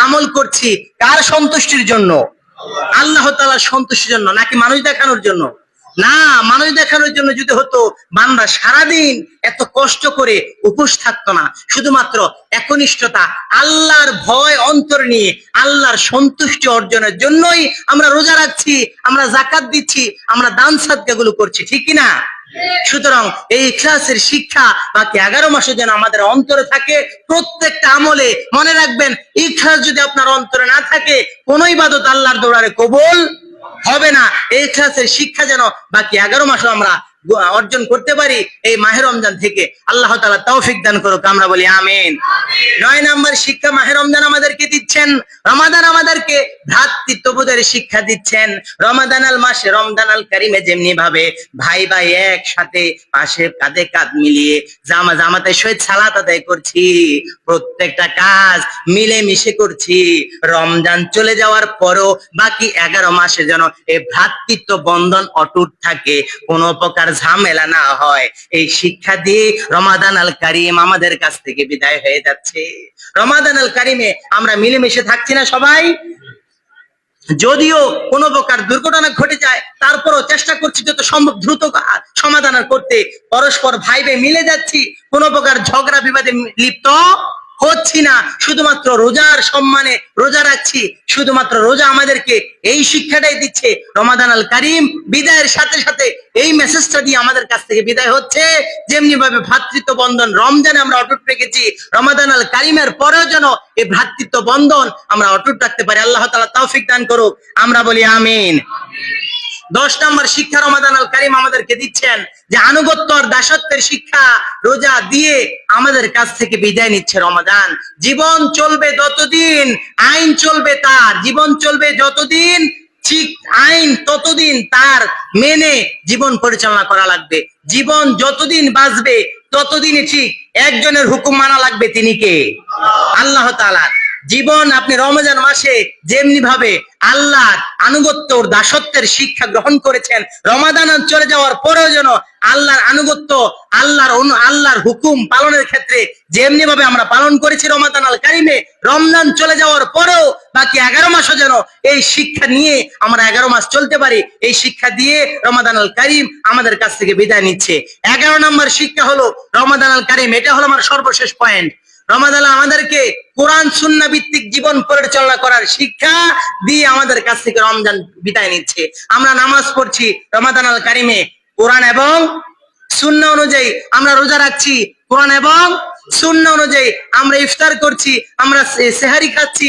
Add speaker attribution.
Speaker 1: আমল করছি কার সন্তুষ্টির জন্য? আল্লাহ তাআলার সন্তুষ্টির জন্য, নাকি মানুষ দেখানোর জন্য? না, মানুষ দেখানোর জন্য যদি হতো বান্দা সারাদিন এত কষ্ট করে উপোস থাকতো না। শুধুমাত্র একনিষ্ঠতা, আল্লাহর ভয় অন্তর নিয়ে আল্লাহর সন্তুষ্টি অর্জনের জন্যই আমরা রোজা রাখছি, আমরা যাকাত দিচ্ছি, আমরা দান সাদকা গুলো করছি, ঠিক কিনা? সুতরাং এই ইখলাসের শিক্ষা বাকি 11 মাসে যেন আমাদের অন্তরে থাকে। প্রত্যেকটা আমলে মনে রাখবেন, ইখলাস যদি আপনার অন্তরে না থাকে কোন ইবাদত আল্লাহর দরবারে কবুল হবে না। এই ইখলাসের শিক্ষা যেন বাকি 11 মাসও আমরা অর্জন করতে পারি এই মাহে রমজান থেকে। আল্লাহ তাআলা তৌফিক দান করুক, আমরা বলি আমিন। 9 নম্বর শিক্ষা মাহে রমজান আমাদেরকে দিচ্ছেন, রমাদান আমাদেরকে ভ্রাতৃত্ববোধের শিক্ষা দিচ্ছেন। রমাদানাল মাসে, রমজানাল কারিমে যেমনি ভাবে ভাই ভাই একসাথে পাশে কাঁধে কাঁধ মিলিয়ে জামাতের সহিত সালাত আদায় করছি, প্রত্যেকটা কাজ মিলে মিশে করছি, রমজান চলে যাওয়ার পরও বাকি 11 মাসে যেন এই ভ্রাতৃত্ব বন্ধন অটুট থাকে, কোনো প্রকার ঝামেলা না হয়। এই শিক্ষা দিয়ে রমাদান আল কারিম আমাদের কাছ থেকে বিদায় হয়ে যাচ্ছে। রমাদান আল কারিমে আমরা মিলেমিশে থাকছি না সবাই? যদিও কোনো প্রকার দুর্ঘটনা ঘটে যায় তারপরও চেষ্টা করছি যত সম্ভব দ্রুত সমাধান করতে, পরস্পর ভাই ভাই মিলে যাচ্ছি, কোনো প্রকার ঝগড়া বিবাদে লিপ্ত হচ্ছি না। শুধুমাত্র রোজার সম্মানে রোজা রাখছি। শুধুমাত্র রোজা আমাদেরকে এই শিক্ষাটাই দিচ্ছে। রমাদান আল কারিম বিদায়ের সাথে সাথে এই মেসেজটা দিয়ে আমাদের কাছ থেকে বিদায় হচ্ছে। যেমনি ভাবে ভ্রাতৃত্ব বন্ধন রমজানে আমরা অটুট রেখেছি, রমাদান আল কারিমের পরেও যেন এই ভ্রাতৃত্ব বন্ধন আমরা অটুট রাখতে পারি। আল্লাহ তাআলা তৌফিক দান করুক, আমরা বলি আমিন। 10 নম্বর শিক্ষা রমাদান আল কারিম আমাদেরকে দিচ্ছেন যে আনুগত্য আর দাসত্বের শিক্ষা রোজা দিয়ে আমাদের কাছ থেকে বিদায় নিচ্ছে রমাদান। জীবন চলবে যতদিন, আইন চলবে তার, জীবন চলবে যতদিন ঠিক আইন ততদিন তার মেনে জীবন পরিচালনা করা লাগবে। জীবন যতদিন বাঁচবে ততদিনই ঠিক একজনের হুকুম মানা লাগবে, তিনি কে? আল্লাহ তাআলা। জীবন আপনি রমজান মাসে যেমনি ভাবে আল্লাহর আনুগত্য ও দাসত্বের শিক্ষা গ্রহণ করেছেন, রমাদান চলে যাওয়ার পরেও যেন আল্লাহর আনুগত্য, আল্লাহর হুকুম পালনের ক্ষেত্রে যেমনি ভাবে আমরা পালন করেছি রমাদান আল কারিমে, রমজান চলে যাওয়ার পরেও বাকি 11 মাসও যেন এই শিক্ষা নিয়ে আমরা 11 মাস চলতে পারি। এই শিক্ষা দিয়ে রমাদান আল কারিম আমাদের কাছ থেকে বিদায় নিচ্ছে। 11 নম্বর শিক্ষা হলো রমাদান আল কারিম, এটা হলো আমার সর্বশেষ পয়েন্ট। রমাদান আমাদেরকে কোরআন সুন্নাহ ভিত্তিক জীবন পরিচালনা করার শিক্ষা দিয়ে আমাদের কাছ থেকে রমজান বিদায় নিচ্ছে। আমরা নামাজ পড়ছি রমাদান আল কারিমে কোরআন এবং সুন্নাহ অনুযায়ী, আমরা রোজা রাখছি কোরআন এবং সুন্নাহ অনুযায়ী, আমরা ইফতার করছি, আমরা সেহারি খাচ্ছি